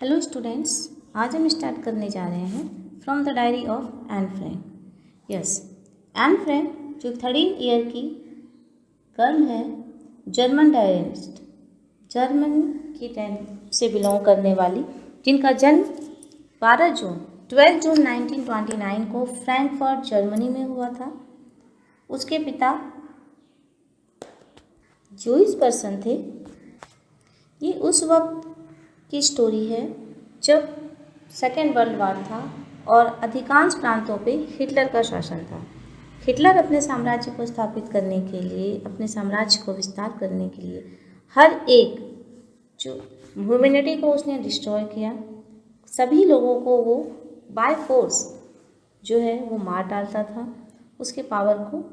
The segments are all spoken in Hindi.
हेलो स्टूडेंट्स, आज हम स्टार्ट करने जा रहे हैं from the diary of Anne Frank. Yes, Anne Frank जो 13 ईयर की गर्ल है, जर्मन डायरिस्ट, जर्मन की टाइम से बिलोंग करने वाली, जिनका जन्म 12 जून 1929 को फ्रैंकफर्ट जर्मनी में हुआ था। उसके पिता जूइश पर्सन थे। ये उस वक्त की स्टोरी है जब सेकेंड वर्ल्ड वार था और अधिकांश प्रांतों पे हिटलर का शासन था। हिटलर अपने साम्राज्य को स्थापित करने के लिए, अपने साम्राज्य को विस्तार करने के लिए हर एक जो ह्यूमैनिटी को उसने डिस्ट्रॉय किया। सभी लोगों को वो बाय फोर्स जो है वो मार डालता था, उसके पावर को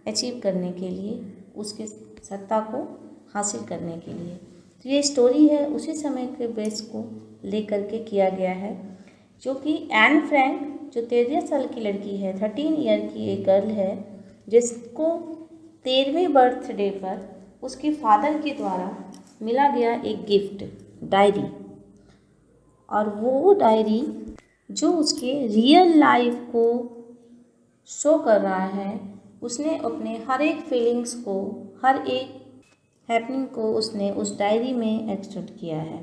अचीव करने के लिए, उसके सत्ता को हासिल करने के लिए। तो ये स्टोरी है उसी समय के बेस को लेकर के किया गया है, जो कि एन फ्रैंक जो 13 साल की लड़की है, 13 ईयर की एक गर्ल है, जिसको 13वें बर्थडे पर उसके फादर के द्वारा मिला गया एक गिफ्ट, डायरी। और वो डायरी जो उसके रियल लाइफ को शो कर रहा है, उसने अपने हर एक फीलिंग्स को, हर एक हैपनिंग को उसने उस डायरी में एक्सट्रैक्ट किया है।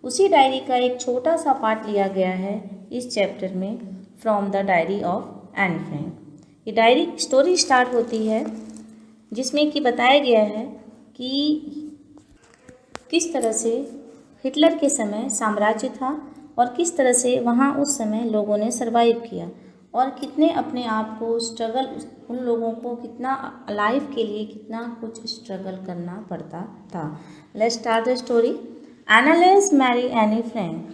उसी डायरी का एक छोटा सा पार्ट लिया गया है इस चैप्टर में, from the diary of Anne Frank. ये डायरी स्टोरी स्टार्ट होती है जिसमें कि बताया गया है कि किस तरह से हिटलर के समय साम्राज्य था और किस तरह से वहाँ उस समय लोगों ने सरवाइव किया और कितने अपने आप को स्ट्रगल, उन लोगों को कितना लाइफ के लिए कितना कुछ स्ट्रगल करना पड़ता था। Let's start the story. Annelies Marie Anne Frank,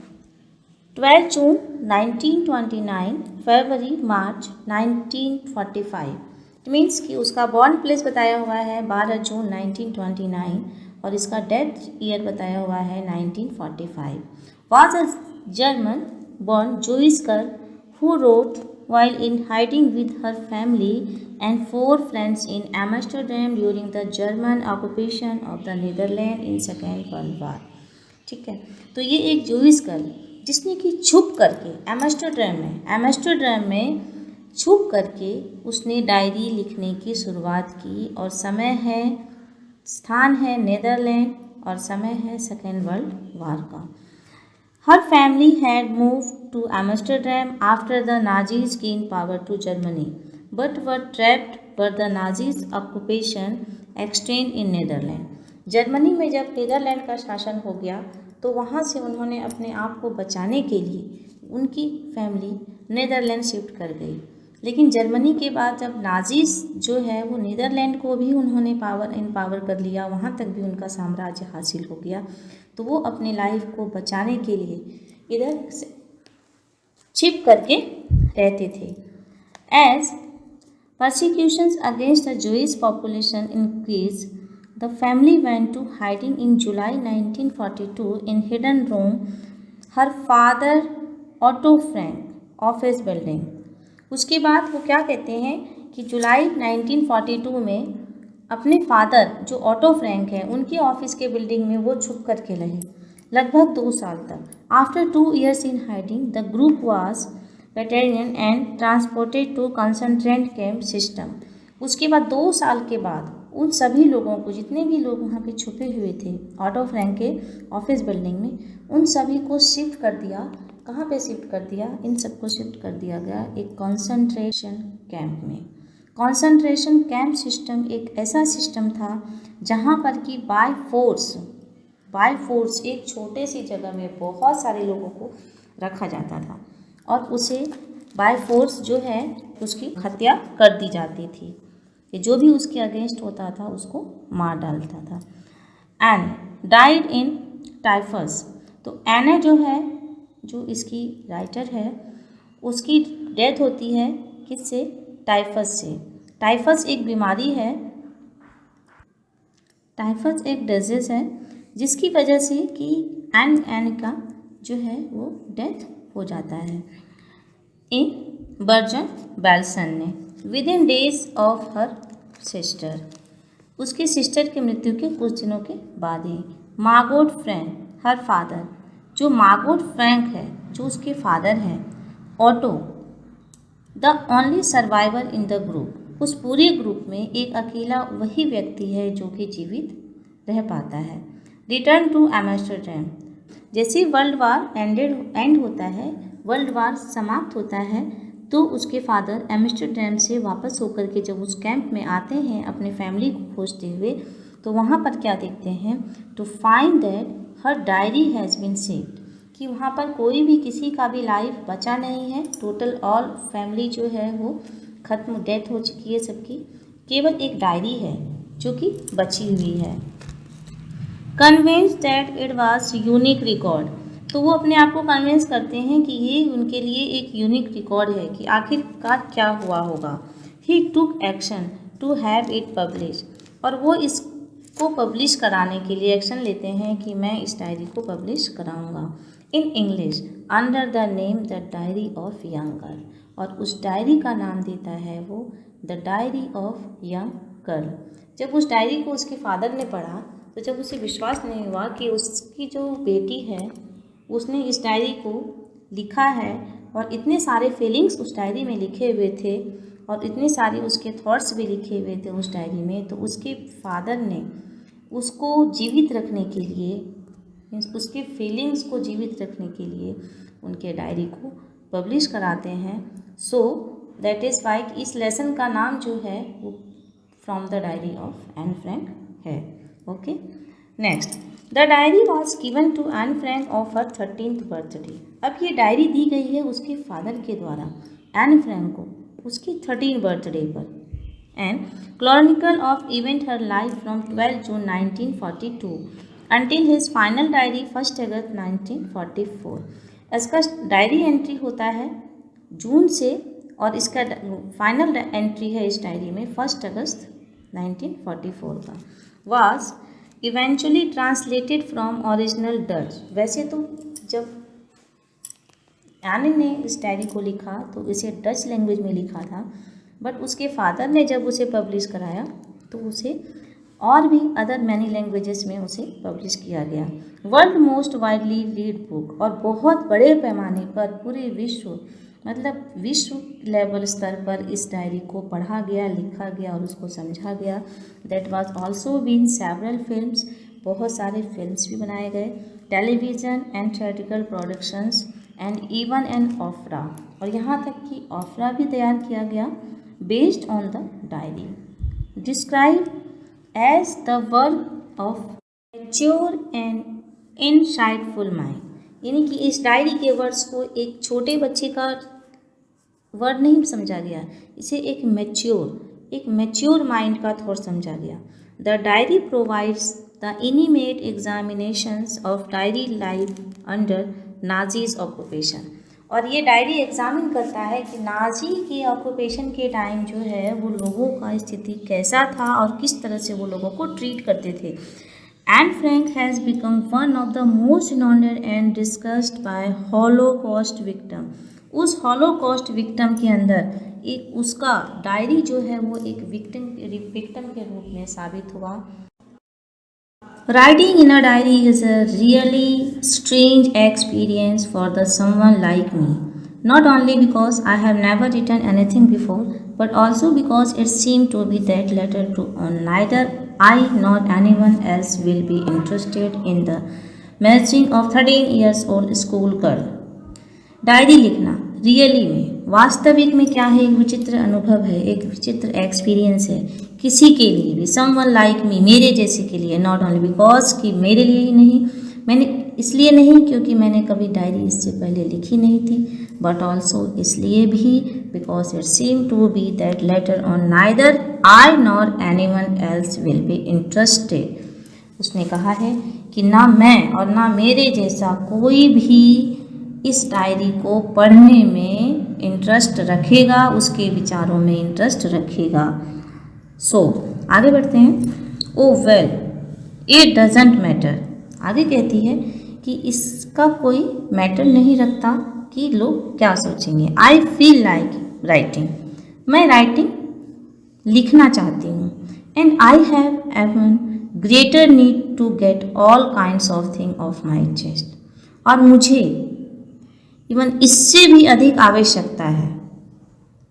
12 जून 1929, फरवरी मार्च 1945। इट मीन्स कि उसका बॉर्न प्लेस बताया हुआ है 12 जून 1929 और इसका डेथ ईयर बताया हुआ है 1945। Was a German born Jewish girl who wrote while in hiding with her family and 4 friends in Amsterdam during the German occupation of the Netherlands in Second World War। ठीक है, तो ये एक जूइश गर्ल जिसने कि छुप करके एम्स्टर्डम में छुप करके उसने डायरी लिखने की शुरुआत की। और समय है, स्थान है नेदरलैंड और समय है सेकेंड वर्ल्ड वार का। Her family had moved to Amsterdam after the Nazis gained power to Germany, but were trapped by the Nazis' occupation extended in Netherlands। Germany में जब नीदरलैंड का शासन हो गया तो वहाँ से उन्होंने अपने आप को बचाने के लिए उनकी फैमिली नीदरलैंड शिफ्ट कर गई। लेकिन जर्मनी के बाद जब नाजीज जो है वो नीदरलैंड को भी उन्होंने पावर कर लिया, वहाँ तक भी उनका साम्राज्य हासिल हो गया, तो वो अपने लाइफ को बचाने के लिए इधर से छिप करके रहते थे। As persecutions against the Jewish population increased, the family went to hiding in July 1942 in hidden room her father Otto Frank office building। उसके बाद वो क्या कहते हैं कि जुलाई 1942 में अपने फादर जो ऑटो फ्रैंक हैं उनकी ऑफिस के बिल्डिंग में वो छुप करके रहे लगभग 2 साल तक। After 2 years in hiding the group was battalion and transported to concentrate camp system. उसके बाद 2 साल के बाद उन सभी लोगों को, जितने भी लोग वहाँ पे छुपे हुए थे ऑटो फ्रैंक के ऑफिस बिल्डिंग में, उन सभी को शिफ्ट कर दिया। कहाँ पे शिफ्ट कर दिया? इन सबको शिफ्ट कर दिया गया एक कॉन्सेंट्रेशन कैंप में। कॉन्सेंट्रेशन कैंप सिस्टम एक ऐसा सिस्टम था जहाँ पर कि बाय फोर्स एक छोटे सी जगह में बहुत सारे लोगों को रखा जाता था और उसे बाय फोर्स जो है उसकी हत्या कर दी जाती थी कि जो भी उसके अगेंस्ट होता था उसको मार डालता था। And died in typhus. तो एना जो है, जो इसकी राइटर है, उसकी डेथ होती है किससे? टाइफस से। टाइफस एक बीमारी है, टाइफस एक डिजीज़ है जिसकी वजह से कि एन का जो है वो डेथ हो जाता है इन बर्जन बेल्सन ने with in days of her sister. उसकी सिस्टर की मृत्यु के कुछ दिनों के बाद ही। मार्गोट फ्रैंक हर फादर जो मार्गोट फ्रैंक है, जो उसके फादर हैं, auto the only survivor in the group, उस पूरे ग्रुप में एक अकेला वही व्यक्ति है जो कि जीवित रह पाता है। रिटर्न टू एम्स्टर्डम, जैसे वर्ल्ड वार एंड होता है, वर्ल्ड वार समाप्त होता है, तो उसके फादर एम्स्टर्डम से वापस होकर के जब उस कैंप में आते हैं अपने फैमिली को खोजते हुए, तो वहाँ पर क्या देखते हैं, to find that her diary has been saved, कि वहाँ पर कोई भी किसी का भी लाइफ बचा नहीं है, टोटल ऑल फैमिली जो है वो ख़त्म, डेथ हो चुकी है सबकी, केवल एक डायरी है जो कि बची हुई है। Convince that it was unique record, तो वो अपने आप को कन्विंस करते हैं कि ये उनके लिए एक यूनिक रिकॉर्ड है कि आखिरकार क्या हुआ होगा। He took action to have it publish, और वो इसको पब्लिश कराने के लिए एक्शन लेते हैं कि मैं इस डायरी को पब्लिश कराऊंगा in English under the name the diary of young girl, और उस डायरी का नाम देता है वो the diary of young girl. जब उस डायरी को उसके फादर ने पढ़ा तो जब उसे विश्वास नहीं हुआ कि उसकी जो बेटी है उसने इस डायरी को लिखा है, और इतने सारे फीलिंग्स उस डायरी में लिखे हुए थे और इतने सारे उसके थॉट्स भी लिखे हुए थे उस डायरी में, तो उसके फादर ने उसको जीवित रखने के लिए, उसके फीलिंग्स को जीवित रखने के लिए उनके डायरी को पब्लिश कराते हैं। सो दैट इज़ वाई इस लेसन का नाम जो है वो from the diary of Anne Frank है। Okay, next, the diary was given to Anne Frank of her 13th birthday. अब ये डायरी दी गई है उसके फादर के द्वारा एन फ्रैंक को उसकी 13th बर्थडे पर, and Chronicle of event her life from 12 June 1942 until his final diary 1 अगस्त 1944। इसका डायरी एंट्री होता है जून से, और इसका फाइनल एंट्री है इस डायरी में 1 अगस्त 1944 का। Was eventually translated from original Dutch. वैसे तो जब एन ने इस डायरी को लिखा तो इसे डच लैंग्वेज में लिखा था, बट उसके फादर ने जब उसे पब्लिश कराया तो उसे और भी अदर मैनी लैंग्वेजेस में उसे पब्लिश किया गया। World most widely read book, और बहुत बड़े पैमाने पर पूरे विश्व, मतलब विश्व लेवल स्तर पर इस डायरी को पढ़ा गया, लिखा गया और उसको समझा गया। That was also been several films, बहुत सारे फिल्म्स भी बनाए गए, television and theatrical productions and even an opera, और यहाँ तक कि ऑफरा भी तैयार किया गया based on the diary. Describe as the work of mature and insightful mind, यानी कि इस डायरी के वर्ड्स को एक छोटे बच्चे का वर्ड नहीं समझा गया, इसे एक मैच्योर माइंड का थॉट समझा गया। The diary provides the intimate examinations of diary life under Nazis occupation, और ये डायरी एग्जामिन करता है कि नाजी के ऑक्यूपेशन के टाइम जो है वो लोगों का स्थिति कैसा था और किस तरह से वो लोगों को ट्रीट करते थे। Anne Frank has become one of the most noted and discussed by holocaust victim. उस हॉलोकॉस्ट विक्टिम के अंदर एक उसका डायरी जो है वो एक विक्टिम के रूप में साबित हुआ। Writing in a diary is a really strange experience for the someone like me. Not only because I have never written anything before, but also because it seemed to be that letter to neither I nor anyone else will be interested in the marrying of 13 years old school girl. Diary लिखना रियली में, वास्तविक में क्या है, एक विचित्र अनुभव है, एक विचित्र एक्सपीरियंस है किसी के लिए भी, समवन लाइक मी, मेरे जैसे के लिए। नॉट ओनली बिकॉज कि मेरे लिए ही नहीं, मैंने इसलिए नहीं क्योंकि मैंने कभी डायरी इससे पहले लिखी नहीं थी, बट ऑल्सो इसलिए भी because it seem to be that later on neither I nor any one else will be interested. उसने कहा है कि ना मैं और ना मेरे जैसा कोई भी इस डायरी को पढ़ने में इंटरेस्ट रखेगा, उसके विचारों में इंटरेस्ट रखेगा। सो आगे बढ़ते हैं। ओ वेल इट डजेंट मैटर, आगे कहती है कि इसका कोई मैटर नहीं रखता कि लोग क्या सोचेंगे। आई फील लाइक राइटिंग, मैं राइटिंग लिखना चाहती हूँ। And I have even greater need to get all kinds of thing off my chest, और मुझे इवन इससे भी अधिक आवश्यकता है।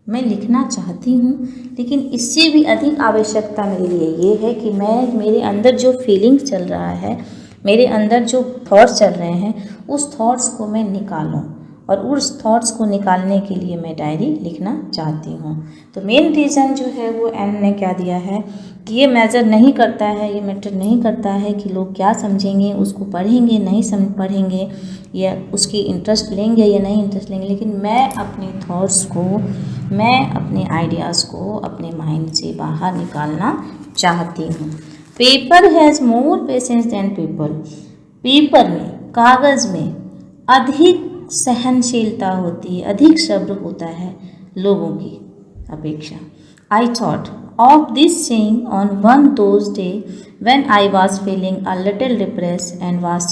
मैं लिखना चाहती हूँ, लेकिन इससे भी अधिक आवश्यकता मेरे लिए ये है कि मैं मेरे अंदर जो फीलिंग्स चल रहा है, मेरे अंदर जो थॉट्स चल रहे हैं, उस थॉट्स को मैं निकालूं, और उस थॉट्स को निकालने के लिए मैं डायरी लिखना चाहती हूँ। तो मेन रीज़न जो है वो एन ने क्या दिया है कि ये मैटर नहीं करता है, ये मैटर नहीं करता है कि लोग क्या समझेंगे, उसको पढ़ेंगे नहीं पढ़ेंगे, या उसकी इंटरेस्ट लेंगे या नहीं इंटरेस्ट लेंगे, लेकिन मैं अपने थॉट्स को, मैं अपने आइडियाज़ को अपने माइंड से बाहर निकालना चाहती हूँ। Paper has more patience than people. Paper में, कागज़ में अधिक सहनशीलता होती है, अधिक सब्र होता है लोगों की अपेक्षा। I thought of this saying on one those day when I was feeling a little depressed and was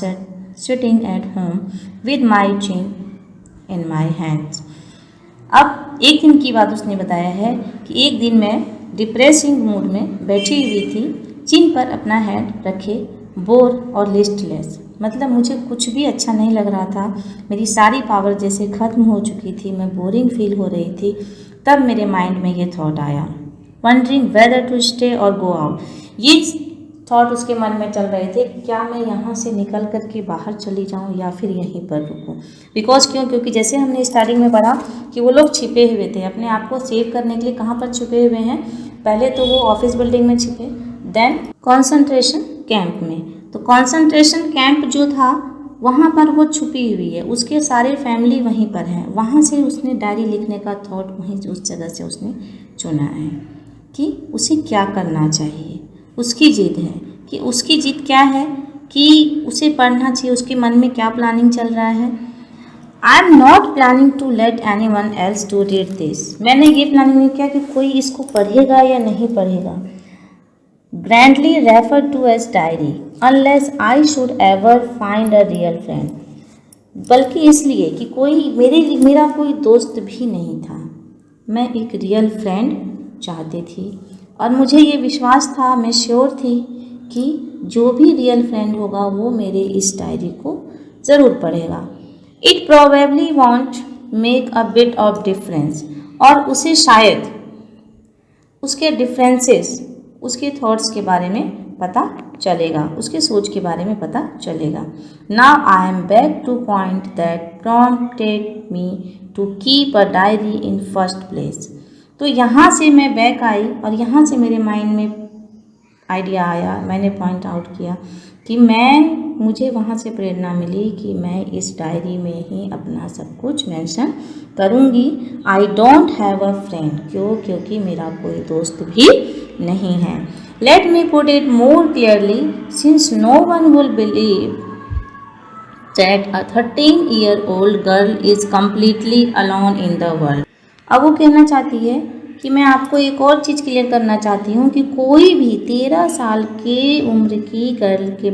sitting at home with my chin in my hands. अब एक दिन की बात उसने बताया है कि एक दिन मैं डिप्रेसिंग मूड में बैठी हुई थी, चिन पर अपना हेड रखे, बोर और लिस्टलेस। मतलब मुझे कुछ भी अच्छा नहीं लग रहा था, मेरी सारी पावर जैसे ख़त्म हो चुकी थी, मैं बोरिंग फील हो रही थी। तब मेरे माइंड में ये थॉट आया, वंडरिंग वेदर टू स्टे और गो आउट। ये थॉट उसके मन में चल रहे थे, क्या मैं यहाँ से निकल कर के बाहर चली जाऊँ या फिर यहीं पर रुकूँ। बिकॉज क्योंकि जैसे हमने स्टार्टिंग में पढ़ा कि वो लोग छिपे हुए थे, अपने आप को सेव करने के लिए कहाँ पर छुपे हुए हैं। पहले तो वो ऑफिस बिल्डिंग में छिपे, देन कॉन्सेंट्रेशन कैंप में। तो कॉन्सेंट्रेशन कैंप जो था वहाँ पर वो छुपी हुई है, उसके सारे फैमिली वहीं पर हैं। वहाँ से उसने डायरी लिखने का थॉट वहीं उस जगह से उसने चुना है कि उसे क्या करना चाहिए। उसकी जिद है कि उसकी जिद क्या है कि उसे पढ़ना चाहिए, उसके मन में क्या प्लानिंग चल रहा है। I am not planning to let any one else to read this. मैंने ये प्लानिंग नहीं किया कि कोई इसको पढ़ेगा या नहीं पढ़ेगा। Grandly refer to as diary unless I should ever find a real friend. बल्कि इसलिए कि कोई मेरा कोई दोस्त भी नहीं था, मैं एक रियल फ्रेंड चाहती थी। और मुझे ये विश्वास था, मैं श्योर थी कि जो भी रियल फ्रेंड होगा वो मेरे इस डायरी को ज़रूर पढ़ेगा। It probably want make a bit of difference. और उसे शायद उसके डिफरेंसेस, उसके थॉट्स के बारे में पता चलेगा, उसके सोच के बारे में पता चलेगा। Now I am back to point that prompted me to keep a diary in first place. तो यहाँ से मैं बैक आई और यहाँ से मेरे माइंड में आइडिया आया, मैंने पॉइंट आउट किया कि मुझे वहाँ से प्रेरणा मिली कि मैं इस डायरी में ही अपना सब कुछ मेंशन करूँगी। I don't have a friend. क्योंकि मेरा कोई दोस्त भी नहीं है। Let me put it more clearly, since no one will believe that a 13-year-old girl is completely alone in the world. अब वो कहना चाहती है कि मैं आपको एक और चीज़ क्लियर करना चाहती हूँ कि कोई भी 13 साल के उम्र की गर्ल के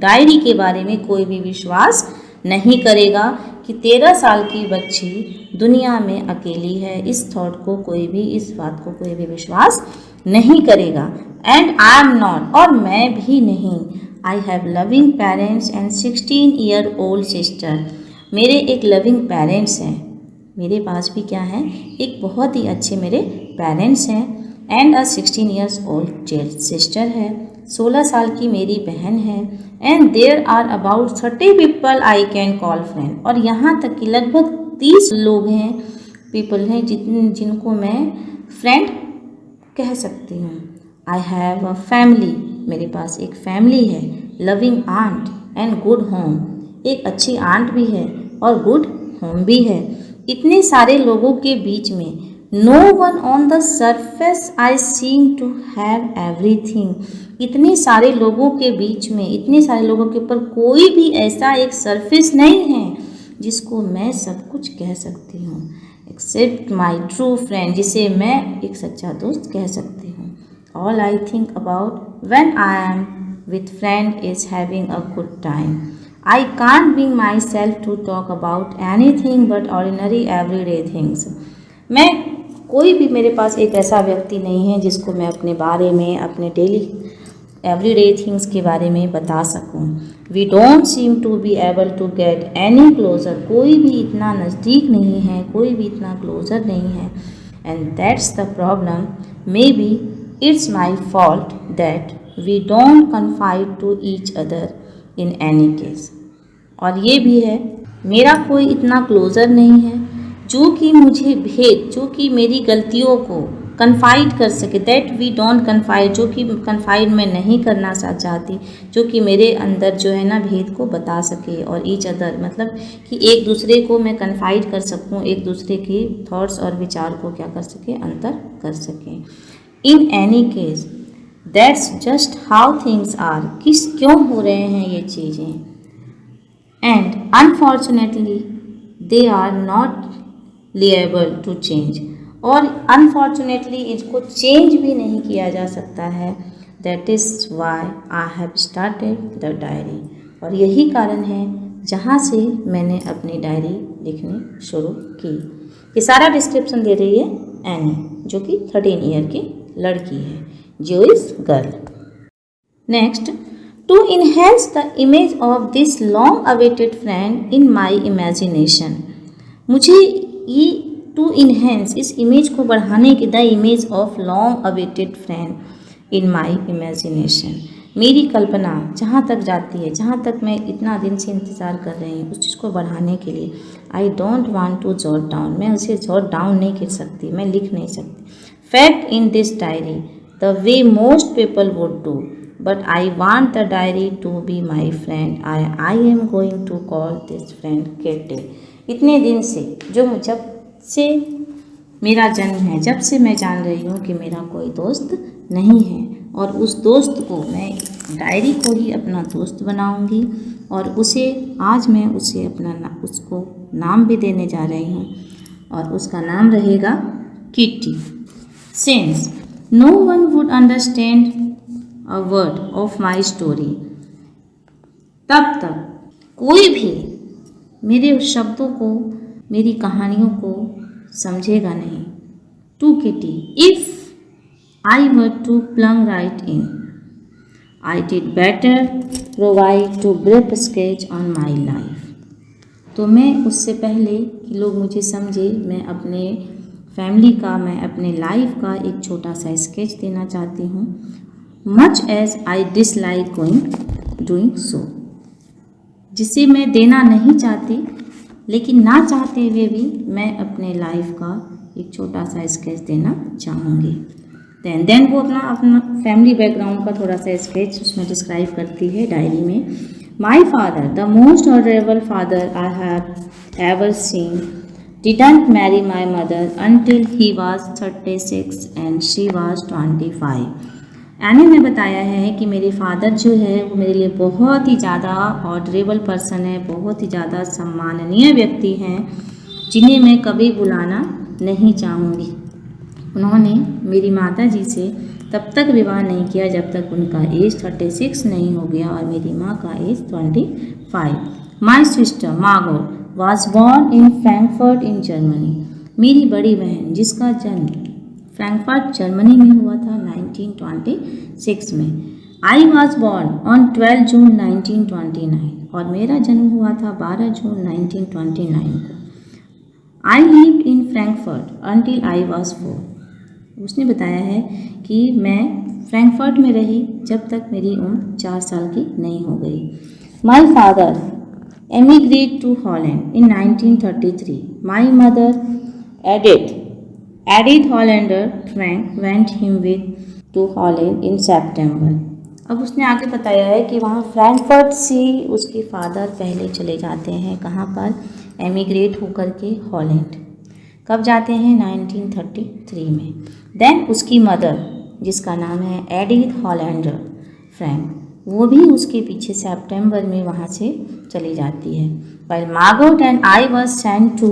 डायरी के बारे में कोई भी विश्वास नहीं करेगा कि 13 साल की बच्ची दुनिया में अकेली है। इस थॉट को कोई भी, इस बात को कोई भी विश्वास नहीं करेगा। एंड आई एम नॉट, और मैं भी नहीं। I have loving parents and 16-year-old sister. मेरे एक लविंग पेरेंट्स हैं, मेरे पास भी क्या है, एक बहुत ही अच्छे मेरे पेरेंट्स हैं। एंड अ 16-year-old सिस्टर है, 16 साल की मेरी बहन है। And there are about 30 people I can call friend. और यहाँ तक कि लगभग 30 लोग हैं, पीपल हैं जिनको मैं फ्रेंड कह सकती हूँ। आई हैव अ फैमिली, मेरे पास एक फैमिली है। Loving aunt and good home, एक अच्छी आंट भी है और गुड होम भी है। इतने सारे लोगों के बीच में no one on the surface I seem to have everything. इतने सारे लोगों के बीच में, इतने सारे लोगों के ऊपर कोई भी ऐसा एक सरफेस नहीं है जिसको मैं सब कुछ कह सकती हूँ, एक्सेप्ट माई ट्रू फ्रेंड, जिसे मैं एक सच्चा दोस्त कह सकती हूँ। All I think about when I am with friend is having a good time. I can't bring myself to talk about anything but ordinary everyday things. मैं कोई भी, मेरे पास एक ऐसा व्यक्ति नहीं है जिसको मैं अपने बारे में, अपने डेली एवरीडे थिंग्स के बारे में बता सकूं। We don't seem to be able to get any closer, कोई भी इतना नज़दीक नहीं है, कोई भी इतना क्लोजर नहीं है। And that's the problem, maybe it's my fault that we don't confide to each other in any case. और ये भी है, मेरा कोई इतना क्लोजर नहीं है जो कि मुझे भेद, जो कि मेरी गलतियों को कन्फाइड कर सके। दैट वी डोंट कन्फाइड, जो कि कन्फाइड मैं नहीं करना चाहती, जो कि मेरे अंदर जो है ना भेद को बता सके। और ईच अदर मतलब कि एक दूसरे को मैं कन्फाइड कर सकूं, एक दूसरे के थॉट्स और विचार को क्या कर सके, अंतर कर सकें। In any case that's just how things are, क्यों हो रहे हैं ये चीज़ें। And unfortunately they are not liable to change, और अनफॉर्चुनेटली इसको चेंज भी नहीं किया जा सकता है। That is why I have started the diary, और यही कारण है जहाँ से मैंने अपनी डायरी लिखनी शुरू की। ये सारा डिस्क्रिप्शन दे रही है एनी, जो कि 13 ईयर की लड़की है, Jewish girl. Next, to enhance the image of this long awaited friend in my imagination, मुझे ये to enhance, इस इमेज को बढ़ाने की, the image of long awaited friend in my imagination, मेरी कल्पना जहाँ तक जाती है, जहाँ तक मैं इतना दिन से इंतज़ार कर रही हूँ, उस चीज़ को बढ़ाने के लिए I don't want to jot down, मैं उसे jot down नहीं कर सकती, मैं लिख नहीं सकती। Fact in this diary the way most people would do, but I want the diary to be my friend. I am going to call this friend Kitty. इतने दिन से, जब से मेरा जन्म है, जब से मैं जान रही हूँ कि मेरा कोई दोस्त नहीं है, और उस दोस्त को मैं डायरी को ही अपना दोस्त बनाऊंगी, और आज मैं उसे उसको नाम भी देने जा रही हूँ, और उसका नाम रहेगा kitty. Since no one would understand a word of my story, तब तक कोई भी मेरे शब्दों को, मेरी कहानियों को समझेगा नहीं। To Kitty, if I were to plunge right in, I did better provide to brief sketch on my life. तो मैं उससे पहले कि लोग मुझे समझे, मैं अपने फैमिली का, मैं अपने लाइफ का एक छोटा सा स्केच देना चाहती हूँ। Much as I dislike doing so, जिसे मैं देना नहीं चाहती, लेकिन ना चाहते हुए भी मैं अपने लाइफ का एक छोटा सा स्केच देना चाहूँगी। देन वो अपना फैमिली बैकग्राउंड का थोड़ा सा स्केच उसमें डिस्क्राइब करती है डायरी में। My father, the most honourable father I have ever seen, didn't marry my mother until he was 36 and she was 25. Any ने बताया है कि मेरे फादर जो है वो मेरे लिए बहुत ही ज़्यादा ऑनरेबल पर्सन है, बहुत ही ज़्यादा सम्माननीय व्यक्ति हैं, जिन्हें मैं कभी बुलाना नहीं चाहूँगी। उन्होंने मेरी माता जी से तब तक विवाह नहीं किया जब तक उनका एज 36 नहीं हो गया, और मेरी माँ का age 25। My sister Margot was born in Frankfurt in Germany. मेरी बड़ी बहन जिसका जन्म फ्रैंकफर्ट जर्मनी में हुआ था 1926 में। I was born on 12 जून 1929, और मेरा जन्म हुआ था 12 जून 1929 को। I lived in Frankfurt until I was 4. उसने बताया है कि मैं फ्रैंकफर्ट में रही जब तक मेरी उम्र 4 साल की नहीं हो गई। My father emigrated to Holland in 1933. My mother, Edith Hollander Frank, went him with to Holland in September. अब उसने आगे बताया है कि वहाँ फ्रैंकफर्ट से उसके फादर पहले चले जाते हैं, कहाँ पर, एमिग्रेट होकर के हॉलैंड। कब जाते हैं? 1933 में। देन उसकी मदर जिसका नाम है एडिथ हॉलैंडर फ्रैंक, वो भी उसके पीछे सितंबर में वहाँ से चली जाती है। While Margot and I was sent to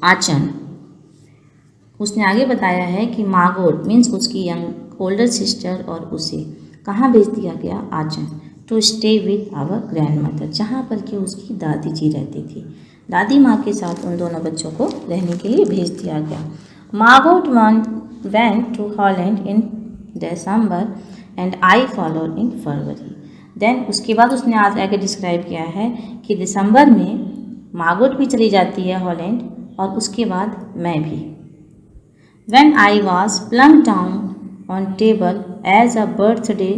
आचन। उसने आगे बताया है कि मार्गोट मीन्स उसकी यंग ओल्डर सिस्टर और उसे कहाँ भेज दिया गया? Aachen. To stay with our grandmother, जहाँ पर कि उसकी दादी जी रहती थी। दादी माँ के साथ उन दोनों बच्चों को रहने के लिए भेज दिया गया। Margot went to Holland in December and I followed in February. देन उसके बाद उसने आज आगे डिस्क्राइब किया है कि दिसंबर में मार्गरेट भी चली जाती है हॉलैंड और उसके बाद मैं भी। When I was plunked down on table as a birthday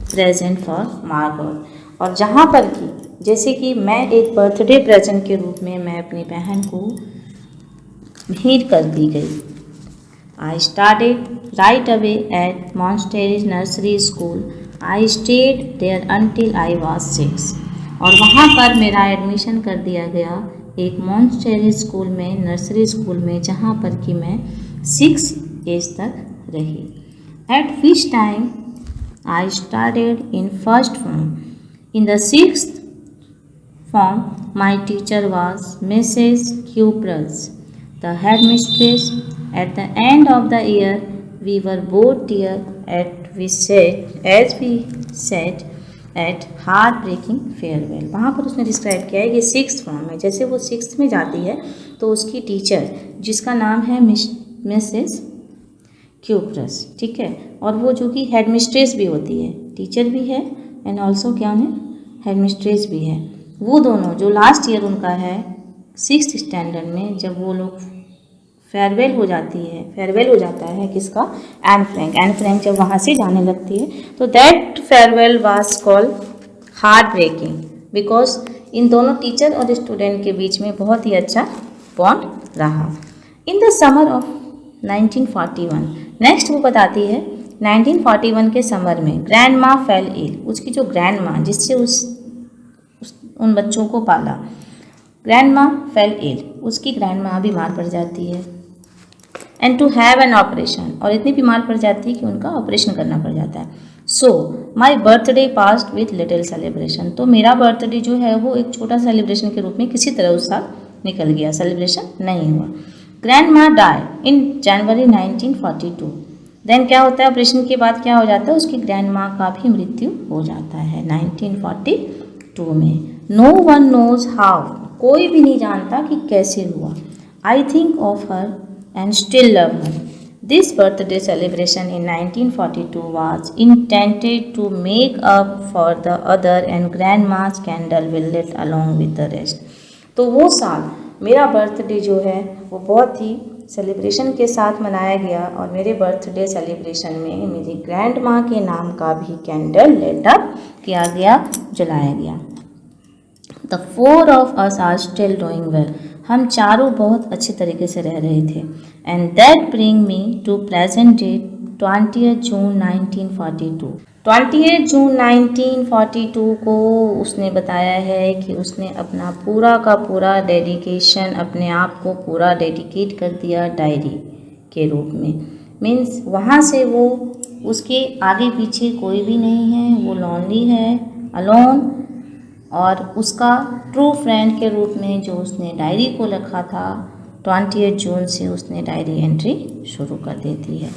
present for Margaret। और जहाँ पर कि जैसे कि मैं एक बर्थडे प्रेजेंट के रूप में मैं अपनी बहन को भेंट कर दी गई। I started right away at Monastery Nursery School. I stayed there until I was 6। और वहाँ पर मेरा एडमिशन कर दिया गया एक मॉन्स्टेरी स्कूल में, नर्सरी स्कूल में, जहाँ पर कि मैं 6 एज तक रही। At which time I started in first form. In the 6th form, my teacher was Mrs. Cuprus, the headmistress. At the end of the year, we were both dear as we said at heartbreaking farewell। वहाँ पर उसने डिस्क्राइब किया है कि 6th फॉर्म में, जैसे वो 6th में जाती है तो उसकी टीचर जिसका नाम है मिसेस क्यूप्रस, ठीक है, और वो जो कि हेड मिस्ट्रेस भी होती है, टीचर भी है एंड ऑल्सो क्या है हेड मिस्ट्रेस भी है। वो दोनों जो लास्ट ईयर उनका है 6th स्टैंडर्ड में, जब वो लोग फेयरवेल हो जाता है किसका, एन फ्रैंक जब वहाँ से जाने लगती है तो that farewell was called heart breaking because in दोनों टीचर और स्टूडेंट के बीच में बहुत ही अच्छा बॉन्ड रहा। In the summer of 1941, next वो बताती है 1941 के समर में ग्रैंड माँ फेल इल। उसकी जो ग्रैंड माँ जिससे उन बच्चों को पाला, ग्रैंड माँ फेल इल, उसकी ग्रैंड माँ बीमार पड़ जाती है and to have an operation, और इतनी बीमार पड़ जाती है कि उनका ऑपरेशन करना पड़ जाता है। So my birthday passed with little celebration. तो मेरा बर्थडे जो है वो एक छोटा सेलिब्रेशन के रूप में किसी तरह उस साल निकल गया, सेलिब्रेशन नहीं हुआ। ग्रैंड माँ डाई इन जनवरी 1942। देन क्या होता है, ऑपरेशन के बाद क्या हो जाता है, उसकी ग्रैंड माँ का भी मृत्यु हो जाता है 1942 में। नो वन नोज हाउ, कोई भी नहीं जानता कि कैसे हुआ। I think of her and still love her. This birthday celebration in 1942 was intended to make up for the other and grandma's candle will lit along with the rest। तो वो साल मेरा बर्थडे जो है वो बहुत ही सेलिब्रेशन के साथ मनाया गया और मेरे बर्थडे सेलिब्रेशन में मेरी ग्रैंड माँ के नाम का भी कैंडल लेट अप किया गया, जलाया गया। The four of us are still doing well। हम चारों बहुत अच्छे तरीके से रह रहे थे। And that bring me to present date 20th June 1942। 20th June 1942 को उसने बताया है कि उसने अपना पूरा का पूरा डेडिकेशन, अपने आप को पूरा डेडिकेट कर दिया डायरी के रूप में। मीन्स वहाँ से वो, उसके आगे पीछे कोई भी नहीं है, वो लॉनली है, अलोन, और उसका ट्रू फ्रेंड के रूप में जो उसने डायरी को रखा था 20 जून से उसने डायरी एंट्री शुरू कर देती है,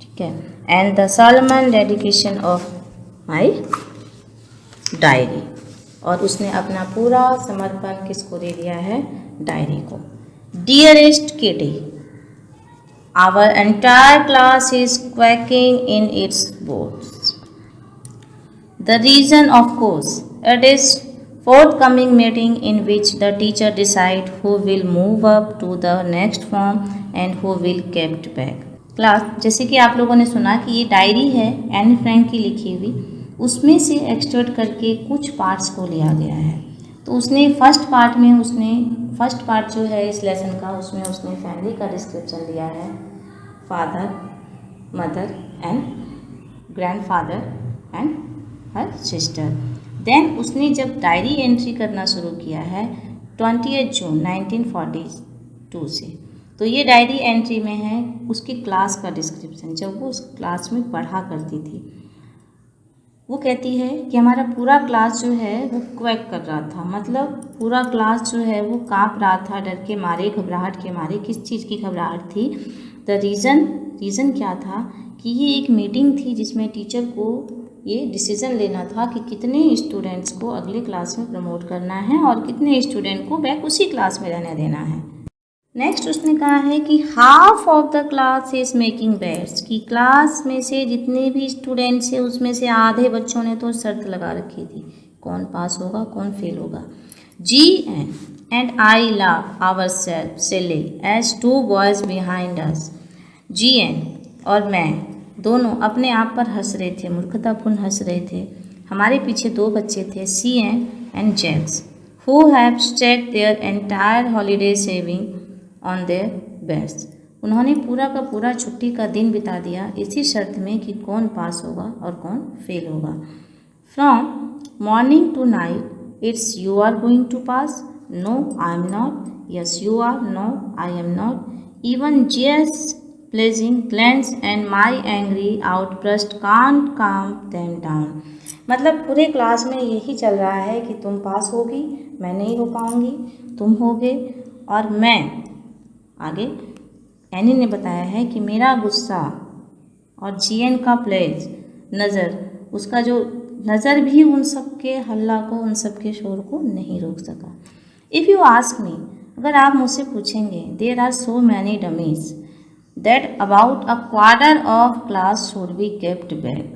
ठीक है। And the Solomon dedication of my diary, और उसने अपना पूरा समर्पण किसको दे दिया है, डायरी को। Dearest Kitty, our entire class is quaking in its boots. The reason of course it is forthcoming meeting in which the teacher decide who will move up to the next form and who will kept back। Class, जैसे कि आप लोगों ने सुना कि ये डायरी है एन फ्रैंक की लिखी हुई, उसमें से एक्सट्रैक्ट करके कुछ पार्ट्स को लिया गया है। तो उसने फर्स्ट पार्ट जो है इस लेसन का, उसमें उसने फैमिली का डिस्क्रिप्शन दिया है, father, mother and grandfather and her sister. देन उसने जब डायरी एंट्री करना शुरू किया है 20 जून 1942 से, तो ये डायरी एंट्री में है उसकी क्लास का डिस्क्रिप्शन, जब वो उस क्लास में पढ़ा करती थी। वो कहती है कि हमारा पूरा क्लास जो है वो क्वैक कर रहा था, मतलब पूरा क्लास जो है वो काँप रहा था डर के मारे, घबराहट के मारे। किस चीज़ की घबराहट थी? द रीज़न क्या था कि ये एक मीटिंग थी जिसमें टीचर को ये डिसीज़न लेना था कि कितने स्टूडेंट्स को अगले क्लास में प्रमोट करना है और कितने स्टूडेंट को बैक उसी क्लास में रहने देना है। नेक्स्ट उसने कहा है कि half of the class is making bets, कि क्लास में से जितने भी स्टूडेंट्स हैं उसमें से आधे बच्चों ने तो शर्त लगा रखी थी कौन पास होगा कौन फेल होगा। G and I love our self silly as two boys behind us. G एन और मैं दोनों अपने आप पर हंस रहे थे, मूर्खतापूर्ण हंस रहे थे। हमारे पीछे दो बच्चे थे, C and Jacques, who have staked their entire holiday saving on their bets। उन्होंने पूरा का पूरा छुट्टी का दिन बिता दिया इसी शर्त में कि कौन पास होगा और कौन फेल होगा। From morning to night it's you are going to pass, no I am not, yes you are, no I am not, even Zeus pleading glances and my angry outburst can't calm them down. मतलब पूरे क्लास में यही चल रहा है कि तुम पास होगी, मैं नहीं हो पाऊंगी, तुम होगे और मैं। आगे एनी ने बताया है कि मेरा गुस्सा और जीएन का प्लेज नज़र, उसका जो नज़र भी उन सब के हल्ला को, उन सब के शोर को नहीं रोक सका। इफ़ यू आस्क मी, अगर आप मुझसे पूछेंगे, there are so many dummies that about a quarter of class should be kept back.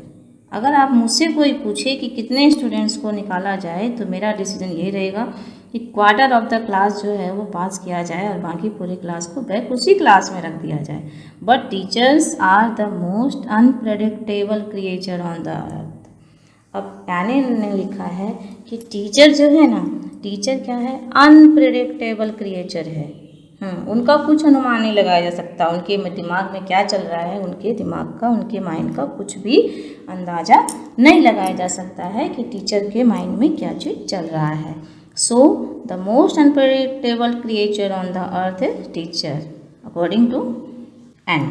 अगर आप मुझसे कोई पूछे कि कितने स्टूडेंट्स को निकाला जाए तो मेरा डिसीजन यही रहेगा कि क्वार्टर ऑफ द क्लास जो है वो पास किया जाए और बाकी पूरी क्लास को बैक उसी क्लास में रख दिया जाए। But teachers are the most unpredictable creature on the earth. अब यानी ने लिखा है कि टीचर जो है ना, टीचर क्या है, अनप्रेडिक्टेबल क्रिएचर है। उनका कुछ अनुमान नहीं लगाया जा सकता, उनके दिमाग में क्या चल रहा है, उनके दिमाग का, उनके माइंड का कुछ भी अंदाज़ा नहीं लगाया जा सकता है कि टीचर के माइंड में क्या चीज़ चल रहा है। So the most unpredictable creature on the earth is teacher according to and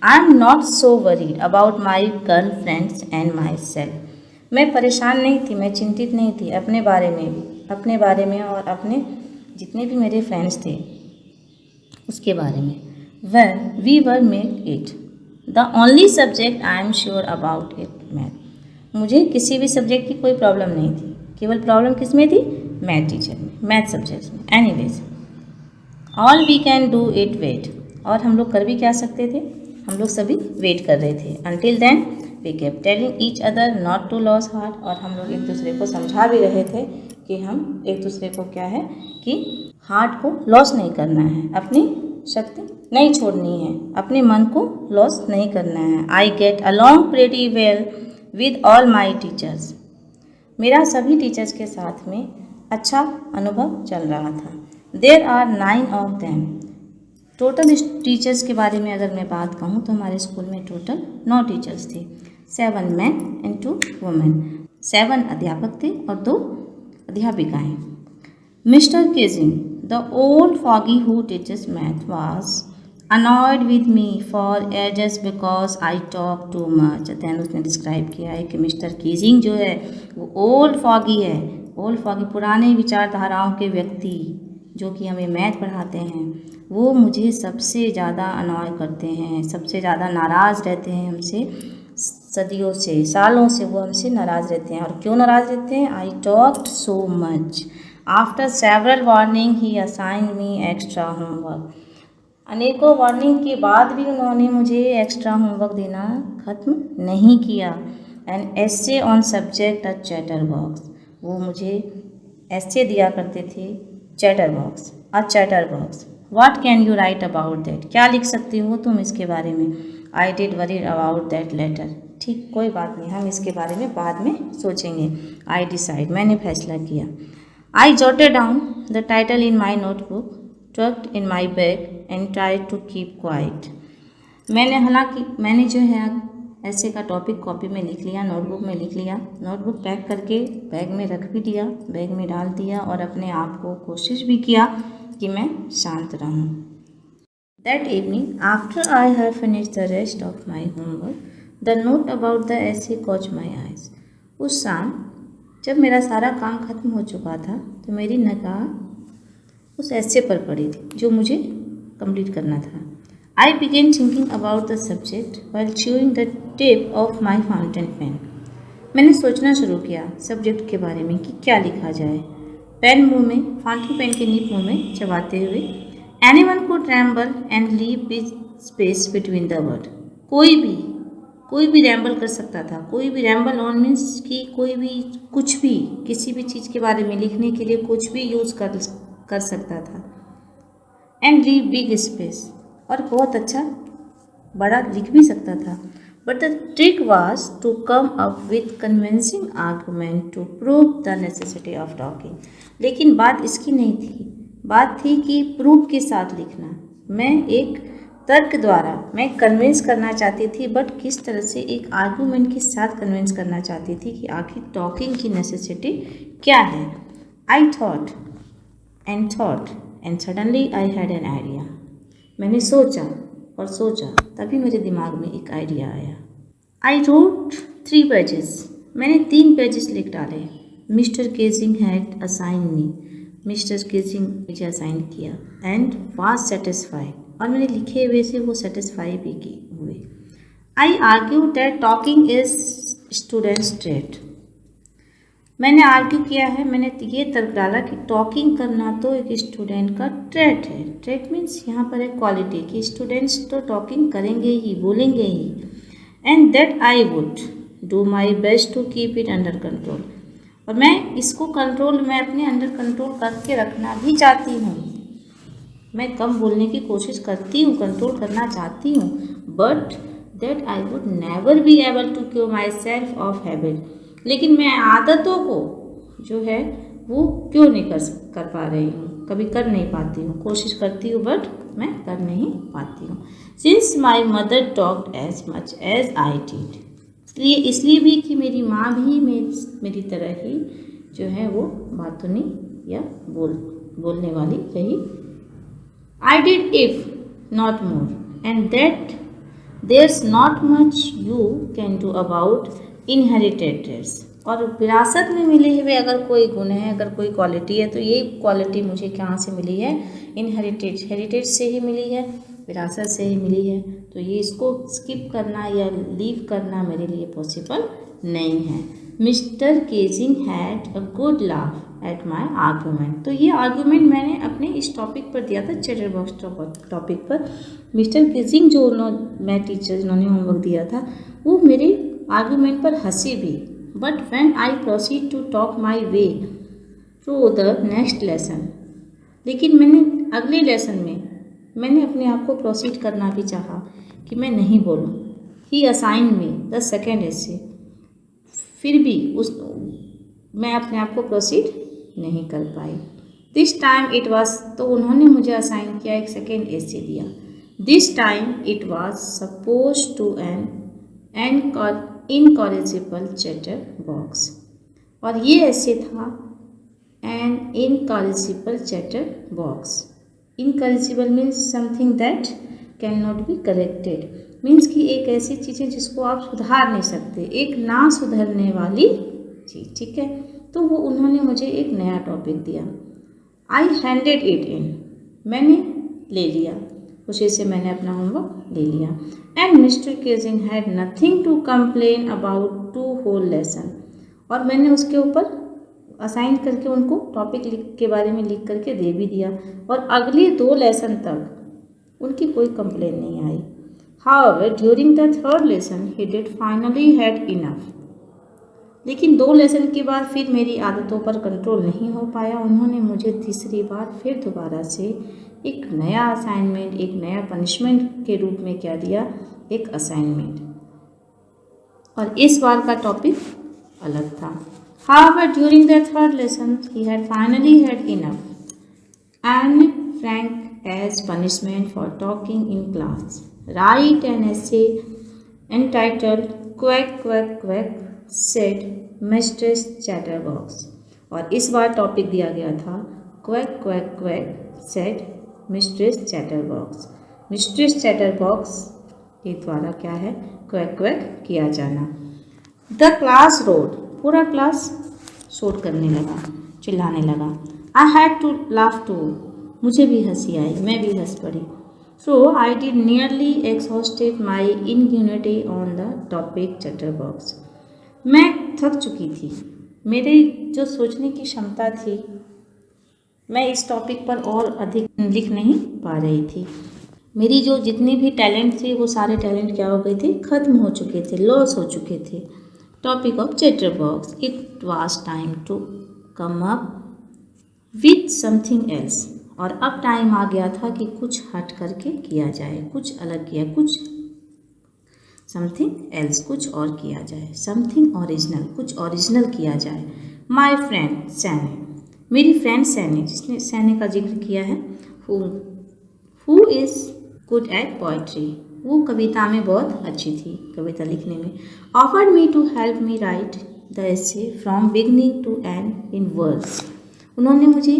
I am not so worried about my girl friends and my self. मैं परेशान नहीं थी, मैं चिंतित नहीं थी अपने बारे में भी, अपने बारे में और अपने जितने भी मेरे फ्रेंड्स थे उसके बारे में। Well we were make it the only subject I am sure about it math. मुझे किसी भी सब्जेक्ट की कोई प्रॉब्लम नहीं थी, केवल प्रॉब्लम किस में थी, मैथ टीचर में, मैथ सब्जेक्ट में। Anyways all we can do it wait, और हम लोग कर भी क्या सकते थे, हम लोग सभी वेट कर रहे थे। Until then we kept telling each other not to lose heart, और हम लोग एक दूसरे को समझा भी रहे थे कि हम एक दूसरे को क्या है कि हार्ट को लॉस नहीं करना है, अपनी शक्ति नहीं छोड़नी है, अपने मन को लॉस नहीं करना है। I get along pretty well with all my teachers. मेरा सभी टीचर्स के साथ में अच्छा अनुभव चल रहा था। There are 9 of them. Total teachers के बारे में अगर मैं बात कहूँ तो हमारे स्कूल में टोटल 9 टीचर्स थे, 7 मैन एंड 2 वुमेन। 7 अध्यापक थे और 2 अध्यापिकाएँ। Mister Keesing, the old foggy who teaches math, was annoyed with me for ages because I talk too much। then उसने डिस्क्राइब किया है कि मिस्टर कीजिंग जो है वो ओल्ड फॉगी है। ओल्ड फॉगी पुराने विचारधाराओं के व्यक्ति जो कि हमें मैथ पढ़ाते हैं, वो मुझे सबसे ज़्यादा अनॉय करते हैं, सबसे ज़्यादा नाराज़ रहते हैं हमसे, सदियों से, सालों से वो हमसे नाराज़ रहते हैं। और क्यों नाराज़ रहते हैं, I talked so much. After several warning he assign me extra homework. अनेकों वार्निंग के बाद भी उन्होंने मुझे एक्स्ट्रा होमवर्क देना ख़त्म नहीं किया। And essay on subject a chatter box, वो मुझे एस्से दिया करते थे, chatter box, a chatter box. What can you write about that, क्या लिख सकते हो तुम इसके बारे में। I did worry about that letter. ठीक, कोई बात नहीं, हम इसके बारे में बाद में सोचेंगे। आई डिसाइड, मैंने फैसला किया। I jotted down the title in my notebook, tucked in my bag and tried to keep quiet। मैंने जो है ऐसे का टॉपिक कॉपी में लिख लिया, नोटबुक में लिख लिया, नोटबुक पैक करके बैग में रख भी दिया, बैग में डाल दिया और अपने आप को कोशिश भी किया कि मैं शांत रहूं। That evening, after I had finished the rest of my homework, the note about the essay caught my eyes। उस शाम जब मेरा सारा काम खत्म हो चुका था तो मेरी निगाह उस ऐसे पर पड़ी थी जो मुझे कंप्लीट करना था। I began thinking about the subject while chewing the tip of my fountain pen. मैंने सोचना शुरू किया सब्जेक्ट के बारे में कि क्या लिखा जाए। पेन मुंह में, फाउंटेन पेन के नीब मुंह में चबाते हुए anyone could ramble and leave with space between the word. कोई भी रैम्बल कर सकता था। कोई भी रैम्बल ऑन मीन्स कि कोई भी कुछ भी किसी भी चीज़ के बारे में लिखने के लिए कुछ भी यूज़ कर सकता था। एंड लीव बिग स्पेस, और बहुत अच्छा बड़ा लिख भी सकता था। But the trick was to come up with convincing argument to prove the necessity of talking. लेकिन बात इसकी नहीं थी, बात थी कि प्रूफ के साथ लिखना। मैं एक तर्क द्वारा मैं कन्विंस करना चाहती थी, बट किस तरह से एक आर्गूमेंट के साथ कन्विंस करना चाहती थी कि आखिर टॉकिंग की नेसेसिटी क्या है। I thought and suddenly I had an idea. मैंने सोचा और सोचा, तभी मेरे दिमाग में एक आइडिया आया। आई रोट 3 पेजेस, मैंने 3 पेजेस लिख डाले। Mister Keesing had assign me, mister Keesing मुझे असाइन किया। एंड वाज सेटिस्फाइड, और मैंने लिखे हुए से वो सेटिस्फाई भी हुए। I argue that talking is students trait, मैंने आर्ग्यू किया है, मैंने ये तर्क डाला कि टॉकिंग करना तो एक स्टूडेंट का ट्रेट है। ट्रेट मीन्स यहाँ पर एक क्वालिटी कि स्टूडेंट्स तो टॉकिंग करेंगे ही, बोलेंगे ही। And that I would do my best to keep it under control, और मैं इसको कंट्रोल में अपने अंडर कंट्रोल करके रखना भी चाहती हूँ। मैं कम बोलने की कोशिश करती हूँ, कंट्रोल करना चाहती हूँ, but that I would never be able to cure my self of habit, लेकिन मैं आदतों को जो है वो क्यों नहीं कर पा रही हूँ, कभी कर नहीं पाती हूँ। कोशिश करती हूँ बट मैं कर नहीं पाती हूँ। Since my mother talked as much as I did, इसलिए भी कि मेरी माँ भी मेरी तरह ही जो है वो बातूनी या बोलने वाली रही। I did if not more, and that there's not much you can do about inherited traits, और विरासत में मिले हुए अगर कोई गुण है, अगर कोई क्वालिटी है, तो ये क्वालिटी मुझे कहाँ से मिली है? हेरिटेज से ही मिली है, विरासत से ही मिली है। तो ये इसको स्किप करना या लीव करना मेरे लिए पॉसिबल नहीं है। Mister Keesing had a good laugh at my argument, तो ये आर्गूमेंट मैंने अपने इस टॉपिक पर दिया था, चैटर बॉक्स टॉपिक पर। मिस्टर केजिंग जो मैं टीचर जिन्होंने होमवर्क दिया था, वो मेरे आर्गूमेंट पर हंसी भी। But when I proceed to talk my way through the next lesson, लेकिन मैंने अगले लेसन में मैंने अपने आप को प्रोसीड करना भी चाहा कि मैं नहीं बोलूँ। He assign me the second essay, फिर भी मैं अपने आप को प्रोसीड नहीं कर पाई। दिस टाइम इट वॉज, तो उन्होंने मुझे असाइन किया, एक सेकेंड एसे दिया। This time it was suppose to an incorrigible chatterbox, और ये ऐसे था an incorrigible chatterbox. Incorrigible means something that can not be corrected, means कि एक ऐसी चीज़ है जिसको आप सुधार नहीं सकते, एक ना सुधरने वाली चीज़, ठीक है। तो वो उन्होंने मुझे एक नया टॉपिक दिया। आई हैंडेड इट इन, मैंने ले लिया, उसी से मैंने अपना होमवर्क ले लिया। And mister Keesing had nothing to complain about to whole lesson, और मैंने उसके ऊपर असाइन करके उनको टॉपिक के बारे में लिख करके दे भी दिया, और अगले 2 लेसन तक उनकी कोई कंप्लेन नहीं आई। However during the 3rd lesson he did finally had enough, लेकिन 2 लेसन के बाद फिर मेरी आदतों पर कंट्रोल नहीं हो पाया। उन्होंने मुझे तीसरी बार फिर दोबारा से एक नया असाइनमेंट, एक नया पनिशमेंट के रूप में क्या दिया? एक असाइनमेंट, और इस बार का टॉपिक अलग था। However, during the 3rd lesson, he had finally had enough. Anne Frank as punishment for talking in class. Write an essay entitled "Quack Quack Quack," said Mistress Chatterbox. और इस बार टॉपिक दिया गया था "Quack Quack Quack," said Mistress Chatterbox. Mistress Chatterbox के द्वारा क्या है? क्वैक क्वैक किया जाना। द क्लास रोड, पूरा क्लास शोर करने लगा, चिल्लाने लगा। I had to laugh too, मुझे भी हंसी आई, मैं भी हंस पड़ी। So I did nearly exhausted my ingenuity on the topic chatterbox, मैं थक चुकी थी, मेरी जो सोचने की क्षमता थी मैं इस टॉपिक पर और अधिक लिख नहीं पा रही थी। मेरी जो जितने भी टैलेंट थे वो सारे टैलेंट क्या हो गए थे, ख़त्म हो चुके थे, लॉस हो चुके थे। Topic of chatter box, it was time to come up with something else. और अब टाइम आ गया था कि कुछ हट करके किया जाए, कुछ अलग किया, कुछ समथिंग एल्स, कुछ और किया जाए, समथिंग ओरिजिनल, कुछ ओरिजिनल किया जाए। माई फ्रेंड सैनी, मेरी फ्रेंड सैनी, जिसने सैनी का जिक्र किया है, who is good at poetry, वो कविता में बहुत अच्छी थी, कविता लिखने में। Offered me to help me write the essay from beginning to end in words, उन्होंने मुझे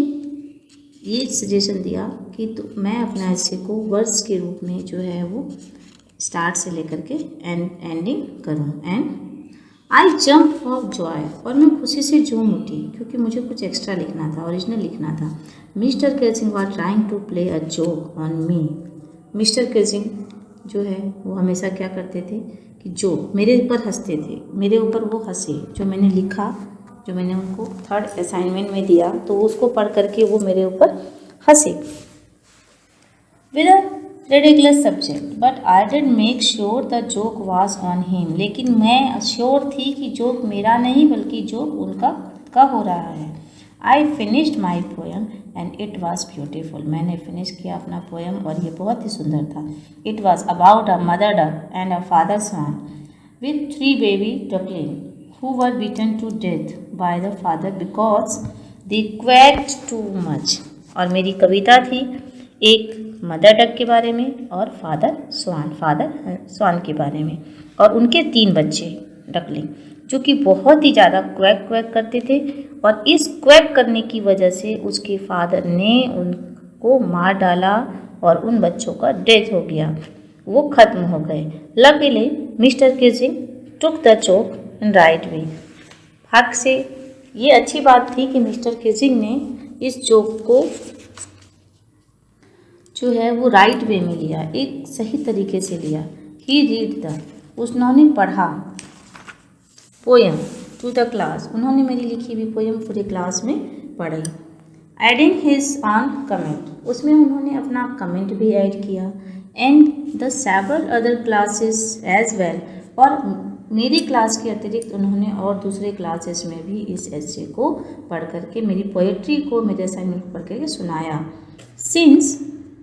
ये सजेशन दिया कि तो मैं अपना एसे को वर्ड्स के रूप में जो है वो स्टार्ट से लेकर के एंडिंग करूँ। And I jump of Joy, और मैं खुशी से झूम उठी क्योंकि मुझे कुछ एक्स्ट्रा लिखना था, ओरिजिनल लिखना था। Mister Keesing were trying to play a joke on me, mister Keesing जो है वो हमेशा क्या करते थे कि जो मेरे ऊपर हंसते थे, मेरे ऊपर वो हंसे, जो मैंने लिखा, जो मैंने उनको थर्ड असाइनमेंट में दिया तो उसको पढ़ करके वो मेरे ऊपर हंसे। With a ridiculous subject but I did make sure the joke was on him, लेकिन मैं श्योर थी कि जोक मेरा नहीं बल्कि जोक उनका का हो रहा है। I finished my poem and it was beautiful, मैंने फिनिश किया अपना पोएम और ये बहुत ही सुंदर था। It was about a mother duck and a father swan with 3 baby duckling who were beaten to death by the father because they quacked too much। और मेरी कविता थी एक मदर डक के बारे में और फादर स्वान के बारे में, और उनके 3 बच्चे डकलिंग जो कि बहुत ही ज़्यादा क्वैक क्वैक करते थे, और इस क्वैक करने की वजह से उसके फादर ने उनको मार डाला और उन बच्चों का डेथ हो गया, वो ख़त्म हो गए। Luckily mister Keesing took the joke in right way, भाग से ये अच्छी बात थी कि मिस्टर केजिंग ने इस जोक को जो है वो राइट वे में लिया, एक सही तरीके से लिया। ही रीड द, उन्होंने पढ़ा पोएम टू द क्लास, उन्होंने मेरी लिखी हुई पोएम पूरे क्लास में पढ़ी। एडिंग हिज ऑन कमेंट, उसमें उन्होंने अपना कमेंट भी ऐड किया। And the several other classes as well, और मेरी क्लास के अतिरिक्त उन्होंने और दूसरे क्लासेस में भी इस एसे को पढ़ करके, मेरी पोएट्री को, मेरे असाइनमेंट को पढ़ करके सुनाया। Since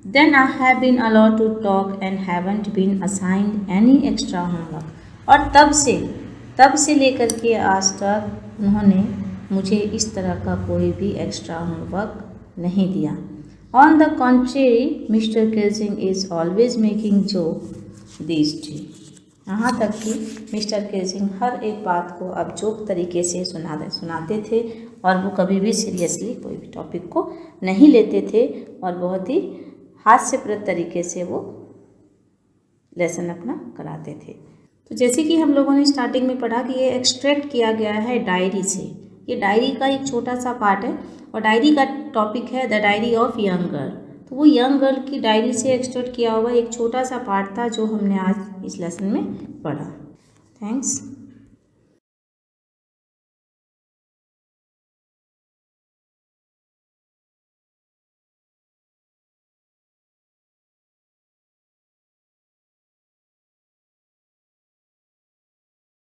then I have been allowed to talk and haven't been assigned any extra homework, और तब से लेकर के आज तक उन्होंने मुझे इस तरह का कोई भी एक्स्ट्रा होमवर्क नहीं दिया। On the contrary mister Keesing is always making joke this day, यहाँ तक कि मिस्टर केजिंग हर एक बात को अब जोक तरीके से सुनाते थे, और वो कभी भी सीरियसली कोई भी टॉपिक को नहीं लेते थे, और बहुत ही हास्यप्रद तरीके से वो लेसन अपना कराते थे। तो जैसे कि हम लोगों ने स्टार्टिंग में पढ़ा कि ये एक्सट्रैक्ट किया गया है डायरी से, ये डायरी का एक छोटा सा पार्ट है, और डायरी का टॉपिक है the diary of young girl, तो वो यंग गर्ल की डायरी से एक्सट्रैक्ट किया हुआ एक छोटा सा पार्ट था जो हमने आज इस लेसन में पढ़ा। थैंक्स।